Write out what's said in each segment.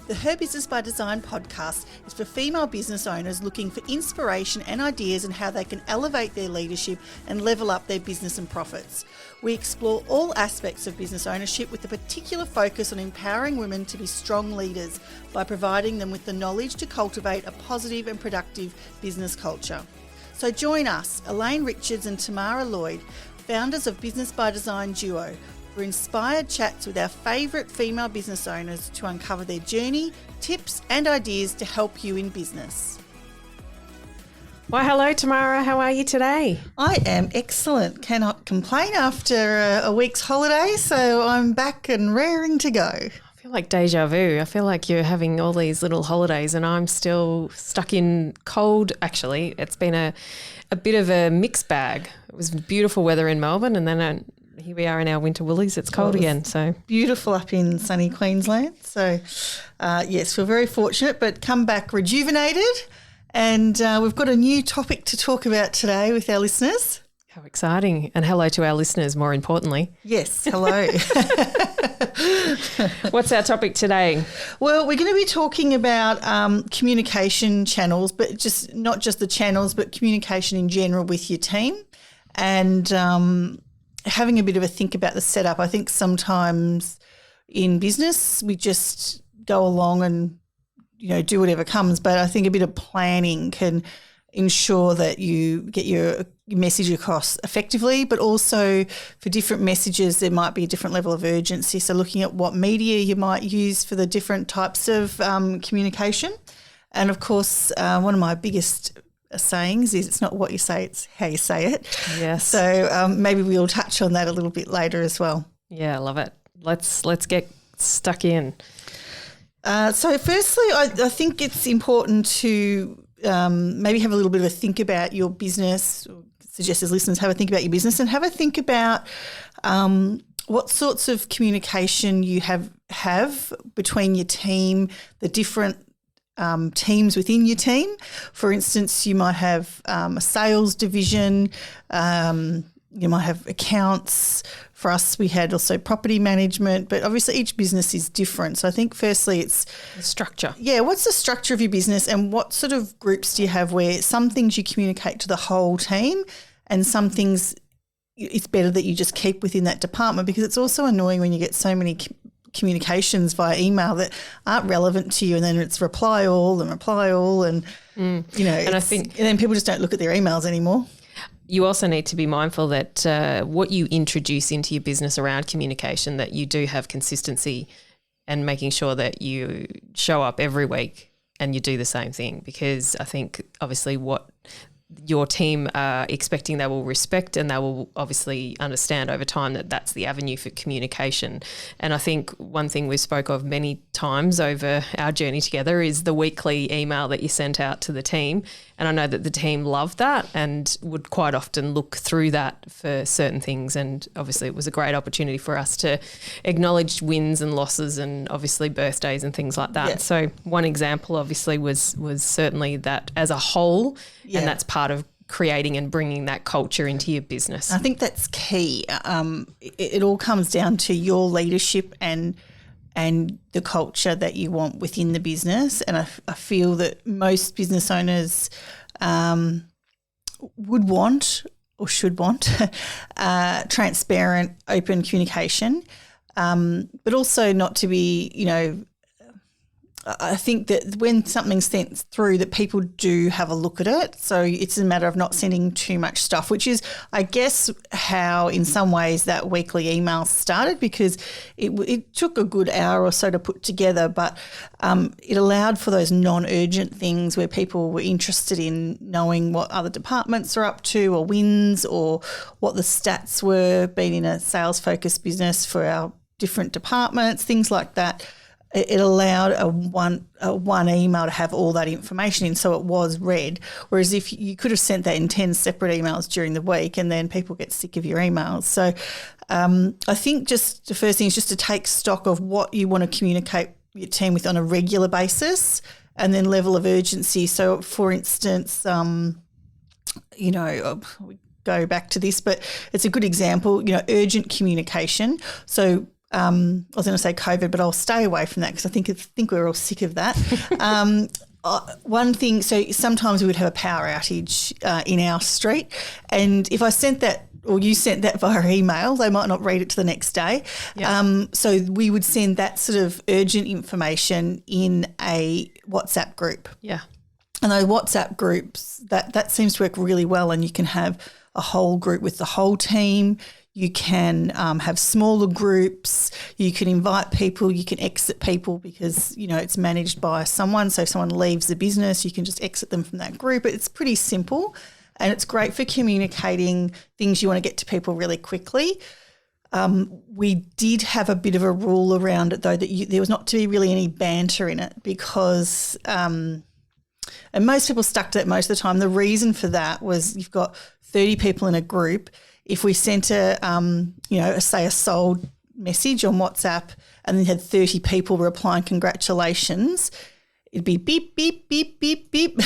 The Her Business by Design podcast is for female business owners looking for inspiration and ideas on how they can elevate their leadership and level up their business and profits. We explore all aspects of business ownership with a particular focus on empowering women to be strong leaders by providing them with the knowledge to cultivate a positive and productive business culture. So join us, Elaine Richards and Tamara Lloyd, founders of Business by Design Duo, for inspired chats with our favourite female business owners to uncover their journey, tips and ideas to help you in business. Well, hello, Tamara. How are you today? I am excellent. Cannot complain after a week's holiday, so I'm back and raring to go. I feel like deja vu. I feel like you're having all these little holidays and I'm still stuck in cold. Actually, it's been a bit of a mixed bag. It was beautiful weather in Melbourne and then here we are in our winter woolies. It's cold again. So beautiful up in sunny Queensland. So, yes, we're very fortunate, but come back rejuvenated. And we've got a new topic to talk about today with our listeners. How exciting. And hello to our listeners, more importantly. Yes, hello. What's our topic today? Well, we're going to be talking about communication channels, but just not just the channels, but communication in general with your team and having a bit of a think about the setup. I think sometimes in business we just go along and, do whatever comes, but I think a bit of planning can ensure that you get your message across effectively, but also for different messages there might be a different level of urgency. So looking at what media you might use for the different types of communication. And of course, one of my biggest sayings is it's not what you say, it's how you say it. Yes. So maybe we'll touch on that a little bit later as well. Yeah, I love it. Let's get stuck in. So firstly, I think it's important to maybe have a little bit of a think about your business, or suggest as listeners have a think about your business and have a think about what sorts of communication you have between your team, the different teams within your team. For instance, you might have a sales division, you might have accounts. For us, we had also property management, but obviously each business is different. So I think firstly it's the structure. Yeah, what's the structure of your business and what sort of groups do you have where some things you communicate to the whole team and some things it's better that you just keep within that department, because it's also annoying when you get so many communications via email that aren't relevant to you and then it's reply all and and I think and then people just don't look at their emails anymore. You also need to be mindful that what you introduce into your business around communication, that you do have consistency and making sure that you show up every week and you do the same thing, because I think obviously what your team are expecting they will respect and they will obviously understand over time that that's the avenue for communication. And I think one thing we spoke of many times over our journey together is the weekly email that you sent out to the team. And I know that the team loved that and would quite often look through that for certain things. And obviously it was a great opportunity for us to acknowledge wins and losses and obviously birthdays and things like that. Yeah. So one example obviously was certainly that as a whole, and that's part of creating and bringing that culture into your business. I think that's key. It all comes down to your leadership and the culture that you want within the business. And I feel that most business owners would want or should want transparent, open communication, but also not to be, I think that when something's sent through that people do have a look at it. So it's a matter of not sending too much stuff, which is, I guess, how in some ways that weekly email started, because it took a good hour or so to put together, but it allowed for those non-urgent things where people were interested in knowing what other departments are up to or wins or what the stats were, being in a sales-focused business for our different departments, things like that. It allowed a one email to have all that information in, so it was read. Whereas if you could have sent that in 10 separate emails during the week and then people get sick of your emails. So I think just the first thing is just to take stock of what you want to communicate your team with on a regular basis and then level of urgency. So, for instance, we go back to this, but it's a good example, urgent communication. So was going to say COVID, but I'll stay away from that because I think we're all sick of that. One thing, so sometimes we would have a power outage in our street, and if I sent that or you sent that via email, they might not read it to the next day. Yeah. So we would send that sort of urgent information in a WhatsApp group. Yeah. And those WhatsApp groups, that seems to work really well, and you can have a whole group with the whole team. You can have smaller groups. You can invite people. You can exit people because, it's managed by someone. So if someone leaves the business, you can just exit them from that group. It's pretty simple, and it's great for communicating things you want to get to people really quickly. We did have a bit of a rule around it, though, that there was not to be really any banter in it because and most people stuck to it most of the time. The reason for that was you've got 30 people in a group. If we sent say a sold message on WhatsApp and then had 30 people replying congratulations, it'd be beep, beep, beep, beep, beep.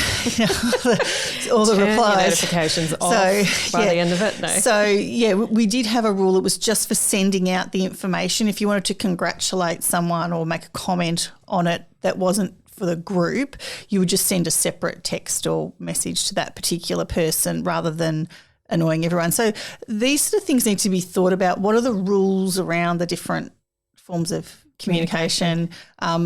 All the replies. Notifications off by the end of it. No. So, we did have a rule. It was just for sending out the information. If you wanted to congratulate someone or make a comment on it that wasn't for the group, you would just send a separate text or message to that particular person rather than annoying everyone. So these sort of things need to be thought about. What are the rules around the different forms of communication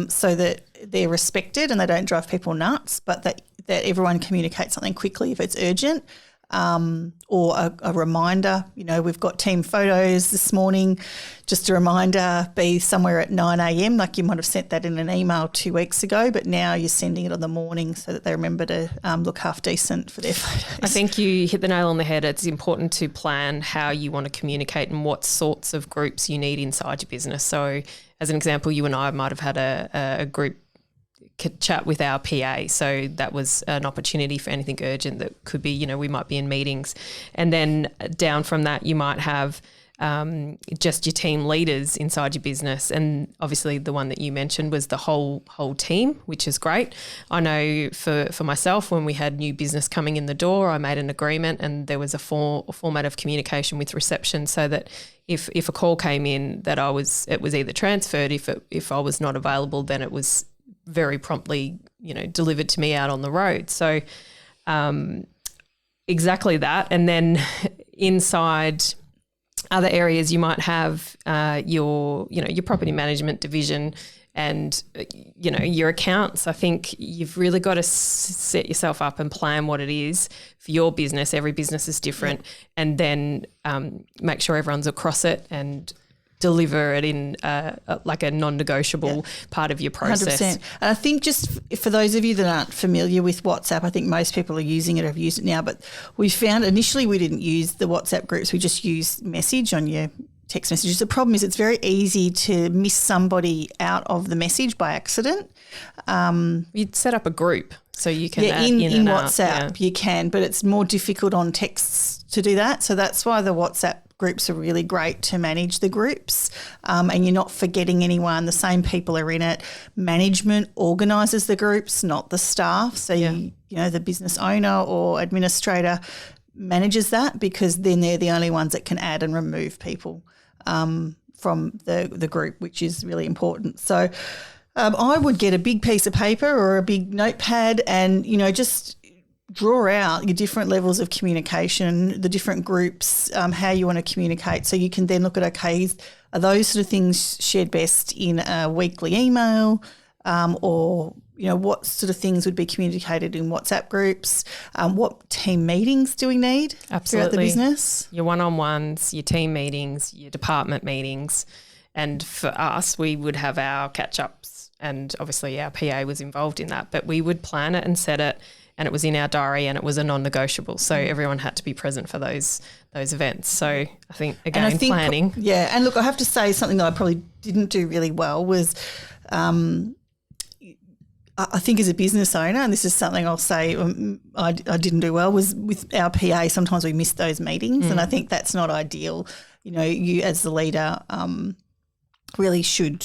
so that they're respected and they don't drive people nuts, but that everyone communicates something quickly if it's urgent, or a reminder. We've got team photos this morning, just a reminder, be somewhere at 9 a.m, like you might have sent that in an email 2 weeks ago, but now you're sending it on the morning so that they remember to look half decent for their photos. I think you hit the nail on the head. It's important to plan how you want to communicate and what sorts of groups you need inside your business. So as an example, you and I might have had a group chat with our PA. So that was an opportunity for anything urgent that could be, we might be in meetings. And then down from that, you might have just your team leaders inside your business. And obviously the one that you mentioned was the whole team, which is great. I know for myself, when we had new business coming in the door, I made an agreement and there was a format of communication with reception so that if a call came in that it was either transferred. If I was not available, then it was very promptly, delivered to me out on the road. So exactly that. And then inside other areas, you might have your property management division and, your accounts. I think you've really got to set yourself up and plan what it is for your business. Every business is different. Yeah. And then make sure everyone's across it and deliver it in like a non-negotiable part of your process. 100%. And I think just for those of you that aren't familiar with WhatsApp, I think most people are using it or have used it now, but we found initially we didn't use the WhatsApp groups. We just used message on your text messages. The problem is it's very easy to miss somebody out of the message by accident. You'd set up a group so you can add in WhatsApp, you can, but it's more difficult on texts to do that. So that's why the WhatsApp groups are really great to manage the groups, and you're not forgetting anyone. The same people are in it. Management organises the groups, not the staff. So the business owner or administrator manages that because then they're the only ones that can add and remove people from the group, which is really important. So I would get a big piece of paper or a big notepad and just draw out your different levels of communication, the different groups, how you want to communicate. So you can then look at, okay, are those sort of things shared best in a weekly email, or, what sort of things would be communicated in WhatsApp groups? What team meetings do we need throughout the business? Your one-on-ones, your team meetings, your department meetings. And for us, we would have our catch-ups, and obviously our PA was involved in that, but we would plan it and set it, and it was in our diary and it was a non-negotiable. So everyone had to be present for those events. So I think, again, planning. Yeah. And look, I have to say something that I probably didn't do really well was I think as a business owner, and this is something I'll say I didn't do well, was with our PA, sometimes we missed those meetings and I think that's not ideal. You as the leader really should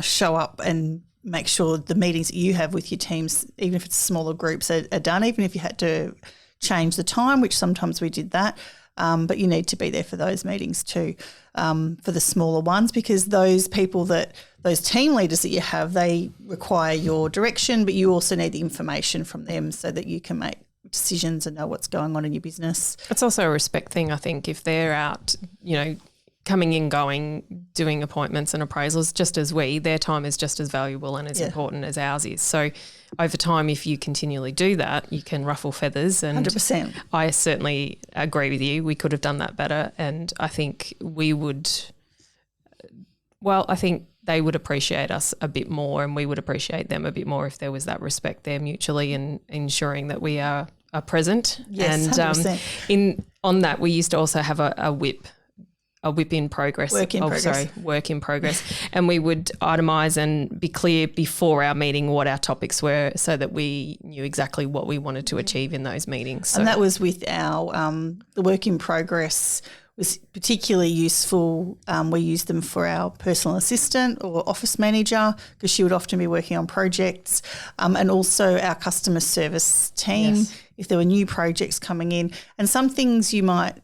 show up and make sure the meetings that you have with your teams, even if it's smaller groups, are done, even if you had to change the time, which sometimes we did that. but you need to be there for those meetings too, for the smaller ones, because those team leaders that you have, they require your direction, but you also need the information from them so that you can make decisions and know what's going on in your business. It's also a respect thing, I think. If they're out, coming in, going, doing appointments and appraisals just as their time is just as valuable and as important as ours is. So over time, if you continually do that, you can ruffle feathers. And 100%. I certainly agree with you. We could have done that better. And I think I think they would appreciate us a bit more, and we would appreciate them a bit more if there was that respect there mutually, and ensuring that we are present. Yes, and 100%. On that, we used to also have a WIP in progress. Work in progress. And we would itemise and be clear before our meeting what our topics were, so that we knew exactly what we wanted to achieve in those meetings. So. And that was with our the work in progress was particularly useful. We used them for our personal assistant or office manager, because she would often be working on projects, and also our customer service team, if there were new projects coming in. And some things you might,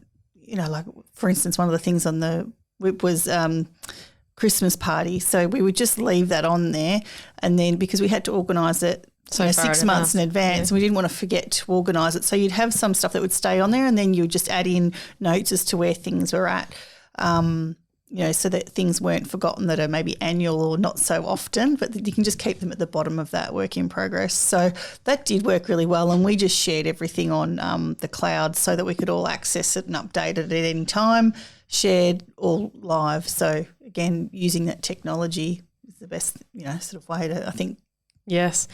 like for instance, one of the things on the WIP was Christmas party. So we would just leave that on there, and then because we had to organise it 6 months in advance, and we didn't want to forget to organise it. So you'd have some stuff that would stay on there, and then you would just add in notes as to where things were at, so that things weren't forgotten that are maybe annual or not so often, but you can just keep them at the bottom of that work in progress. So that did work really well, and we just shared everything on the cloud so that we could all access it and update it at any time, shared all live. So again, using that technology is the best, sort of way to, I think. Yes.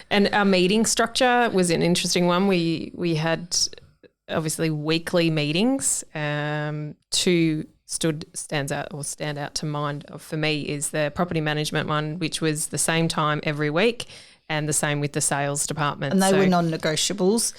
And our meeting structure was an interesting one. We had obviously weekly meetings. Two stand out to mind for me is the property management one, which was the same time every week, and the same with the sales department. And they were non-negotiables.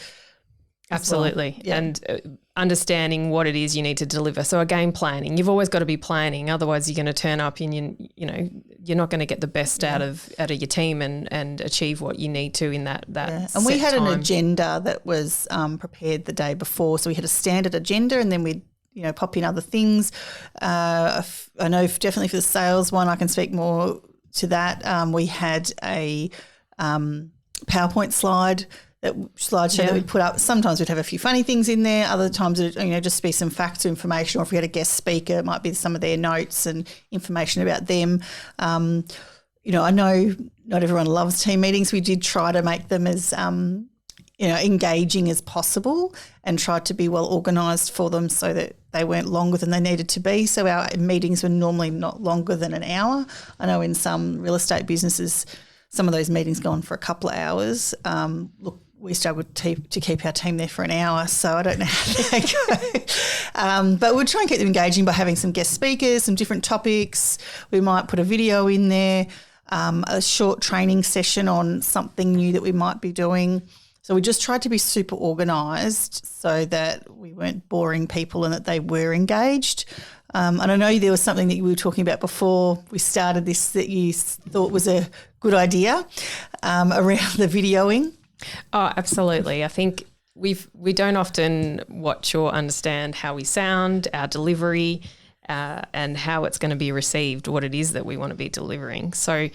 Absolutely. Well. Yeah. And understanding what it is you need to deliver. So again, planning. You've always got to be planning. Otherwise you're going to turn up and you're not going to get the best out of your team and achieve what you need to in that And we had time. an agenda that was prepared the day before. So we had a standard agenda, and then we'd pop in other things. I know definitely for the sales one, I can speak more to that. We had a PowerPoint slideshow that we'd put up. Sometimes we'd have a few funny things in there. Other times it'd just be some facts or information, or if we had a guest speaker, it might be some of their notes and information about them. I know not everyone loves team meetings. We did try to make them as engaging as possible, and tried to be well organised for them so that they weren't longer than they needed to be. So our meetings were normally not longer than an hour. I know in some real estate businesses, some of those meetings go on for a couple of hours. We struggled to keep our team there for an hour, so I don't know how they go. But we'll try and keep them engaging by having some guest speakers, some different topics. We might put a video in there, a short training session on something new that we might be doing. So we just tried to be super organised so that we weren't boring people and that they were engaged. And I know there was something that you were talking about before we started this that you thought was a good idea around the videoing. Oh, absolutely. I think we don't often watch or understand how we sound, our delivery, and how it's going to be received, what it is that we want to be delivering. So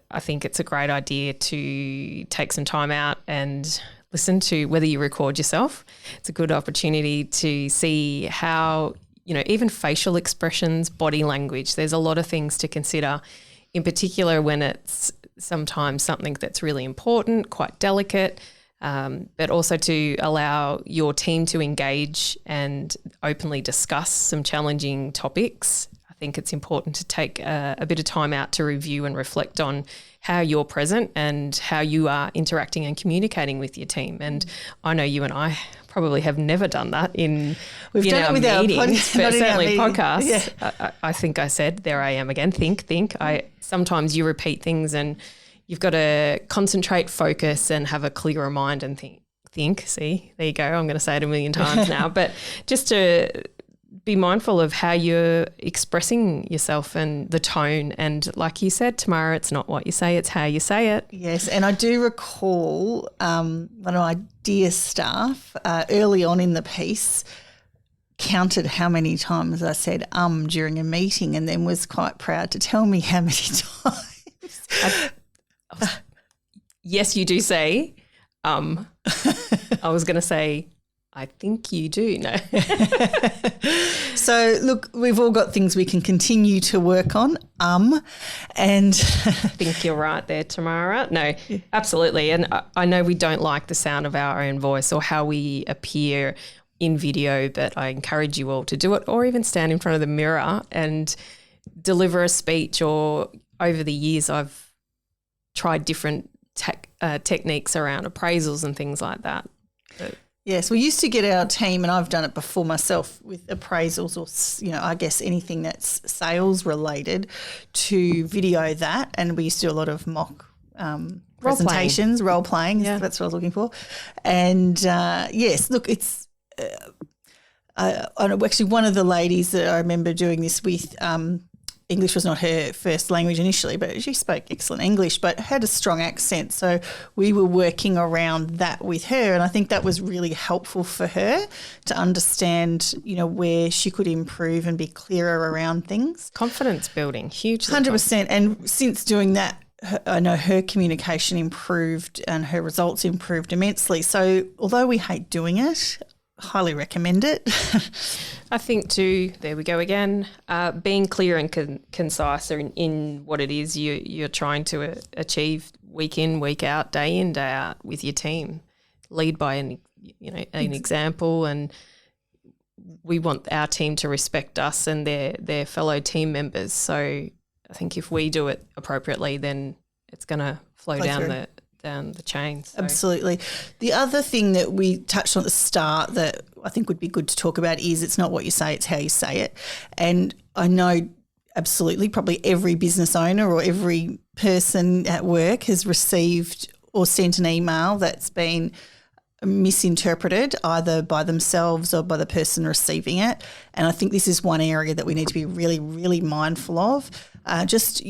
I think it's a great idea to take some time out and listen to, whether you record yourself. It's a good opportunity to see how, even facial expressions, body language, there's a lot of things to consider, in particular when it's sometimes something that's really important, quite delicate, but also to allow your team to engage and openly discuss some challenging topics. I think it's important to take a bit of time out to review and reflect on how you're present and how you are interacting and communicating with your team. And I know you and I probably have never done that in our meetings, but certainly podcasts. Yeah. I think I said, there I am again, think. Sometimes you repeat things and you've got to concentrate, focus, and have a clearer mind and think. See, there you go. I'm going to say it a million times now, but just to be mindful of how you're expressing yourself and the tone. And like you said, Tamara, it's not what you say, it's how you say it. Yes, and I do recall one of my dear staff early on in the piece counted how many times I said during a meeting, and then was quite proud to tell me how many times. Yes, you do say I was going to say, I think you do. No. So, look, we've all got things we can continue to work on. And I think you're right there, Tamara. No, absolutely. And I know we don't like the sound of our own voice or how we appear in video, but I encourage you all to do it, or even stand in front of the mirror and deliver a speech. Or over the years, I've tried different techniques around appraisals and things like that. But yes, we used to get our team, and I've done it before myself, with appraisals or, I guess anything that's sales related, to video that. And we used to do a lot of mock presentations, role playing. Yeah. That's what I was looking for. And yes, look, it's actually one of the ladies that I remember doing this with, English was not her first language initially, but she spoke excellent English but had a strong accent. So we were working around that with her, and I think that was really helpful for her to understand, where she could improve and be clearer around things. Confidence building, hugely. 100%. And since doing that, I know her communication improved and her results improved immensely. So although we hate doing it, highly recommend it. I think too, there we go again, being clear and concise in what it is you're trying to achieve week in, week out, day in, day out with your team. Lead by an example, and we want our team to respect us and their fellow team members. So I think if we do it appropriately, then it's going to flow down the chain. So. Absolutely. The other thing that we touched on at the start that I think would be good to talk about is it's not what you say, it's how you say it. And I know absolutely probably every business owner or every person at work has received or sent an email that's been misinterpreted either by themselves or by the person receiving it. And I think this is one area that we need to be really, really mindful of. Just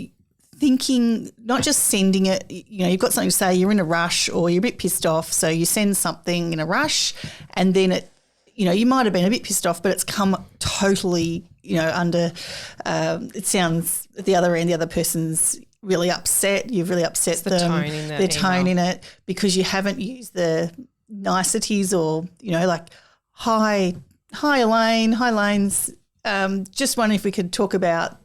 thinking, not just sending it, you've got something to say, you're in a rush or you're a bit pissed off, so you send something in a rush, and then it, you might have been a bit pissed off, but it's come totally, under, it sounds at the other end, the other person's really upset, you've really upset them. The tone in it, because you haven't used the niceties or, like, hi Elaine, hi Lane's, just wondering if we could talk about,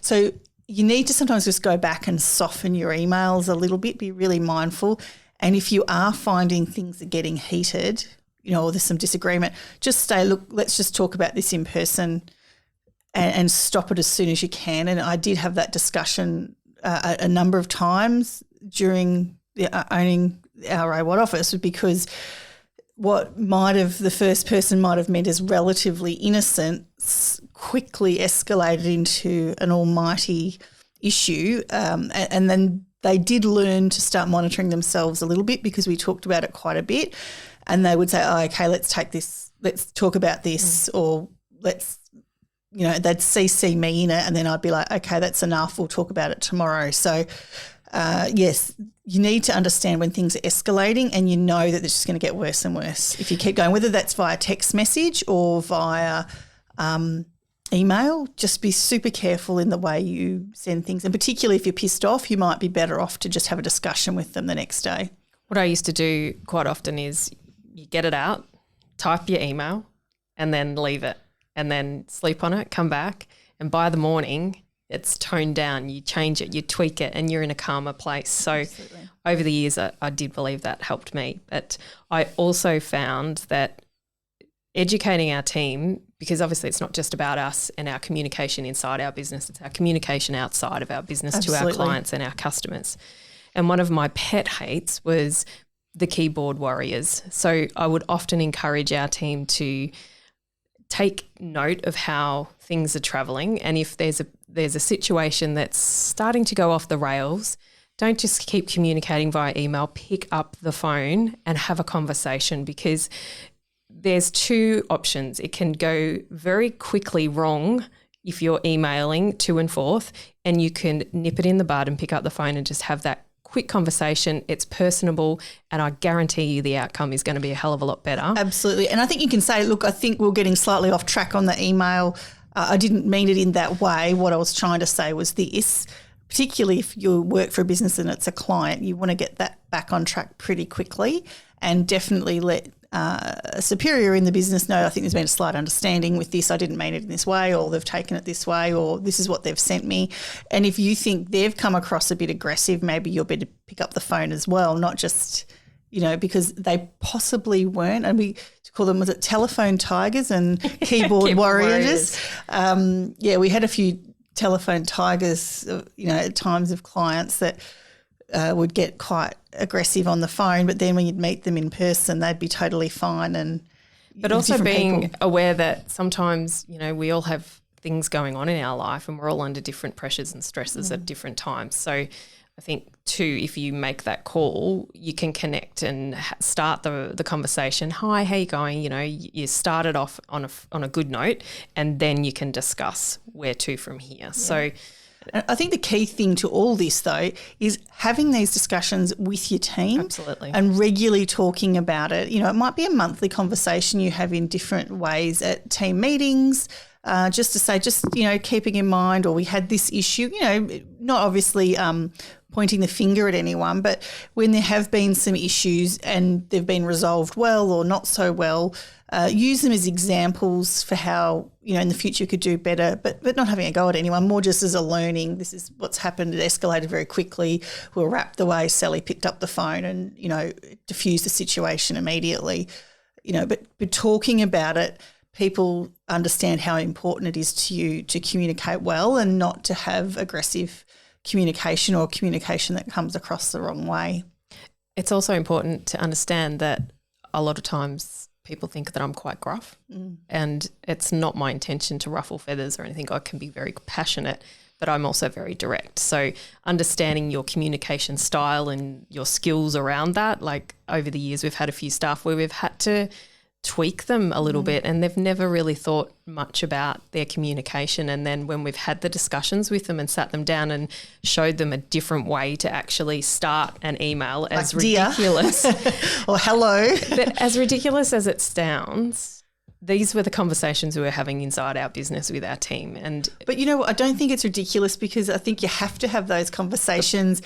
so you need to sometimes just go back and soften your emails a little bit, be really mindful. And if you are finding things are getting heated, or there's some disagreement, just say, look, let's just talk about this in person and stop it as soon as you can. And I did have that discussion a number of times during owning our AWAT office, because what the first person might have meant as relatively innocent quickly escalated into an almighty issue, and then they did learn to start monitoring themselves a little bit, because we talked about it quite a bit, and they would say, oh, okay, let's talk about this, or let's, they'd CC me in it, and then I'd be like, okay, that's enough, we'll talk about it tomorrow. So yes, you need to understand when things are escalating, and that they're just going to get worse and worse if you keep going, whether that's via text message or via email. Just be super careful in the way you send things, and particularly if you're pissed off, you might be better off to just have a discussion with them the next day. What I used to do quite often is you get it out, type your email, and then leave it, and then sleep on it, come back, and by the morning it's toned down, you change it, you tweak it, and you're in a calmer place. So absolutely. Over the years I did believe that helped me, but I also found that educating our team, because obviously it's not just about us and our communication inside our business, it's our communication outside of our business. Absolutely. To our clients and our customers. And one of my pet hates was the keyboard warriors. So I would often encourage our team to take note of how things are travelling, and if there's a situation that's starting to go off the rails, don't just keep communicating via email, pick up the phone and have a conversation, because there's two options. It can go very quickly wrong if you're emailing to and forth, and you can nip it in the bud and pick up the phone and just have that quick conversation, it's personable, and I guarantee you the outcome is going to be a hell of a lot better. Absolutely. And I think you can say, look, I think we're getting slightly off track on the email. I didn't mean it in that way. What I was trying to say was this. Particularly if you work for a business and it's a client, you want to get that back on track pretty quickly, and definitely let a superior in the business know, I think there's been a slight understanding with this. I didn't mean it in this way, or they've taken it this way, or this is what they've sent me. And if you think they've come across a bit aggressive, maybe you'll better pick up the phone as well, not just, because they possibly weren't. And we call them, was it telephone tigers and keyboard warriors? We had a few telephone tigers, at times of clients that would get quite aggressive on the phone, but then when you'd meet them in person, they'd be totally fine. But also being aware that sometimes, we all have things going on in our life and we're all under different pressures and stresses at different times. So I think too, if you make that call, you can connect and start the conversation. Hi, how you going? You started off on a good note, and then you can discuss where to from here. Yeah. So I think the key thing to all this, though, is having these discussions with your team. Absolutely. And regularly talking about it. It might be a monthly conversation you have in different ways at team meetings, just to say, keeping in mind, or we had this issue, not obviously pointing the finger at anyone, but when there have been some issues and they've been resolved well or not so well, use them as examples for how, in the future you could do better, but not having a go at anyone, more just as a learning. This is what's happened. It escalated very quickly. We were wrapped the way Sally picked up the phone and, diffused the situation immediately, but talking about it, people understand how important it is to you to communicate well and not to have aggressive communication or communication that comes across the wrong way. It's also important to understand that a lot of times people think that I'm quite gruff, and it's not my intention to ruffle feathers or anything. I can be very passionate, but I'm also very direct. So understanding your communication style and your skills around that, like over the years we've had a few staff where we've had to tweak them a little bit, and they've never really thought much about their communication. And then when we've had the discussions with them and sat them down and showed them a different way to actually start an email, like as ridiculous or hello, but as ridiculous as it sounds, these were the conversations we were having inside our business with our team. But I don't think it's ridiculous, because I think you have to have those conversations,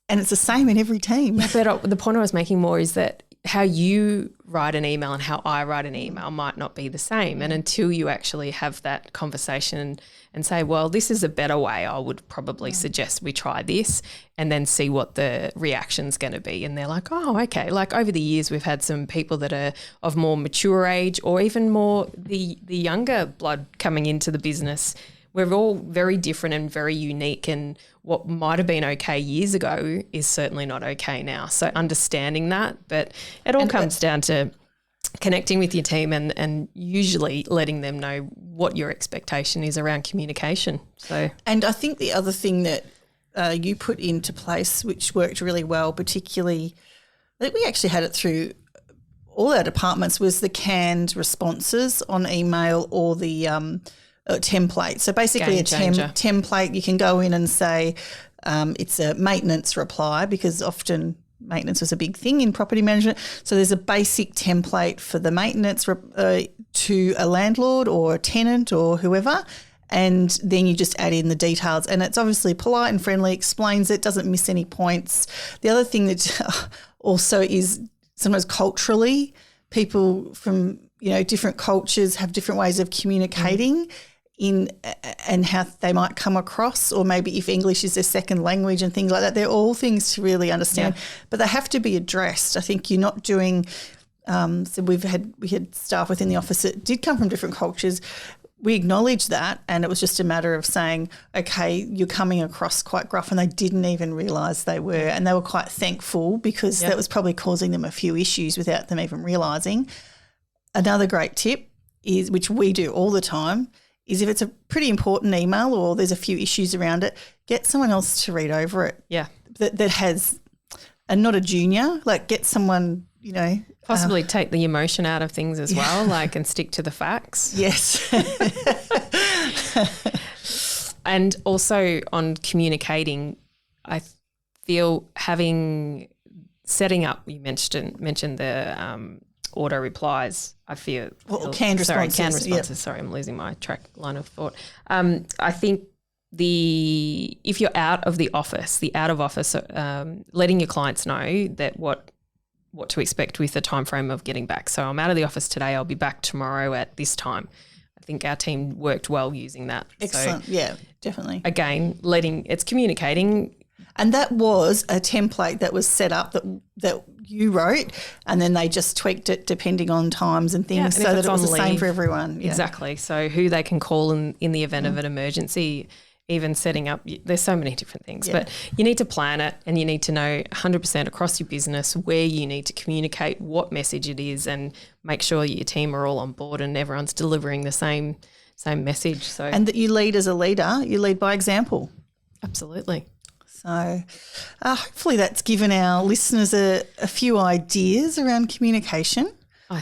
and it's the same in every team. But the point I was making more is that how you write an email and how I write an email might not be the same. And until you actually have that conversation and say, well, this is a better way, I would probably suggest we try this, and then see what the reaction's going to be. And they're like, oh, okay. Like over the years, we've had some people that are of more mature age, or even more the younger blood coming into the business. We're all very different and very unique, and what might have been okay years ago is certainly not okay now. So understanding that, but it all comes down to connecting with your team and usually letting them know what your expectation is around communication. And I think the other thing that you put into place, which worked really well, particularly, I think we actually had it through all our departments, was the canned responses on email, or the template. So basically a template, you can go in and say it's a maintenance reply, because often maintenance was a big thing in property management. So there's a basic template for the maintenance to a landlord or a tenant or whoever, and then you just add in the details. And it's obviously polite and friendly, explains it, doesn't miss any points. The other thing that also is sometimes culturally, people from different cultures have different ways of communicating and how they might come across, or maybe if English is their second language and things like that. They're all things to really understand, but they have to be addressed. I think you're not doing so we had staff within the office that did come from different cultures. We acknowledged that, and it was just a matter of saying, okay, you're coming across quite gruff, and they didn't even realise they were, and they were quite thankful, because that was probably causing them a few issues without them even realising. Another great tip is, which we do all the time, is if it's a pretty important email or there's a few issues around it, get someone else to read over it. Yeah. That has, and not a junior, like get someone, possibly take the emotion out of things as well, and stick to the facts. Yes. And also on communicating, I feel setting up, you mentioned the auto replies. I feel canned responses. Canned responses. Yep. Sorry, I'm losing my line of thought. I think if you're out of office, letting your clients know that what to expect with the time frame of getting back. So I'm out of the office today. I'll be back tomorrow at this time. I think our team worked well using that. Excellent. So, yeah, definitely. Again, it's communicating. And that was a template that was set up that you wrote, and then they just tweaked it depending on times and things, so that it was the same for everyone. Yeah. Exactly. So who they can call in the event of an emergency, even setting up, there's so many different things. But you need to plan it, and you need to know 100% across your business where you need to communicate what message it is, and make sure your team are all on board and everyone's delivering the same message. So, and that you lead as a leader, you lead by example. Absolutely. So hopefully that's given our listeners a few ideas around communication.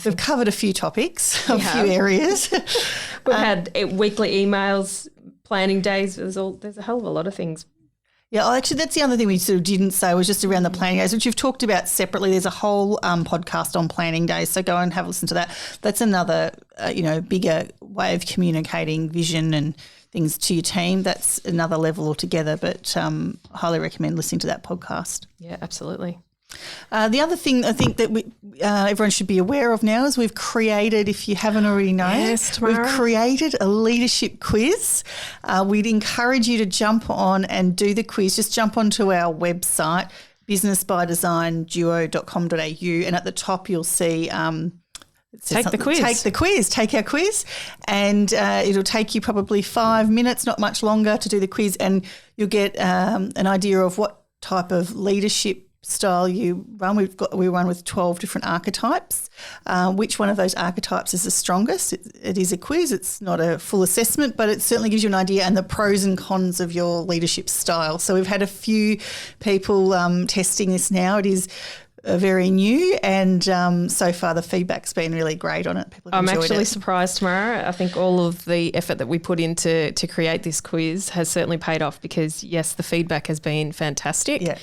We've covered a few topics, a few areas. We've had weekly emails, planning days. There's a hell of a lot of things. Yeah, actually that's the other thing we sort of didn't say was just around the planning days, which you've talked about separately. There's a whole podcast on planning days, so go and have a listen to that. That's another, bigger way of communicating vision and things to your team. That's another level altogether, but highly recommend listening to that podcast. Yeah, absolutely. The other thing I think that everyone should be aware of now is we've created, if you haven't already known, we've created a leadership quiz. We'd encourage you to jump on and do the quiz. Just jump onto our website, businessbydesignduo.com.au, and at the top you'll see take the quiz. Take our quiz, and it'll take you probably 5 minutes, not much longer, to do the quiz, and you'll get an idea of what type of leadership style you run. We run with 12 different archetypes. Which one of those archetypes is the strongest? It is a quiz. It's not a full assessment, but it certainly gives you an idea and the pros and cons of your leadership style. So we've had a few people testing this now. It is very new, and so far the feedback's been really great on it. People have enjoyed it. I'm actually surprised, Tamara. I think all of the effort that we put into to create this quiz has certainly paid off, because yes, the feedback has been fantastic. Yeah.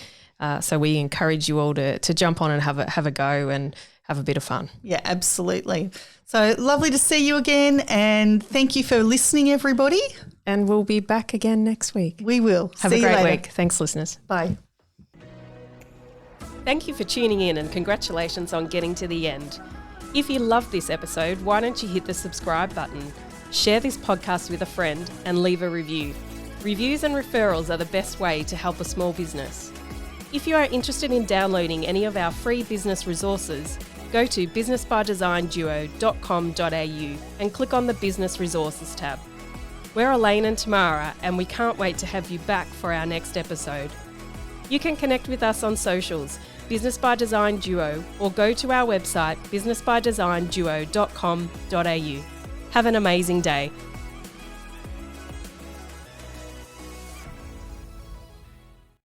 So we encourage you all to jump on and have a go and have a bit of fun. Yeah, absolutely. So lovely to see you again, and thank you for listening, everybody. And we'll be back again next week. We will. Have a great week. Thanks, listeners. Bye. Thank you for tuning in, and congratulations on getting to the end. If you loved this episode, why don't you hit the subscribe button, share this podcast with a friend, and leave a review. Reviews and referrals are the best way to help a small business. If you are interested in downloading any of our free business resources, go to businessbydesignduo.com.au and click on the Business Resources tab. We're Elaine and Tamara, and we can't wait to have you back for our next episode. You can connect with us on socials, Business by Design Duo, or go to our website, businessbydesignduo.com.au. Have an amazing day.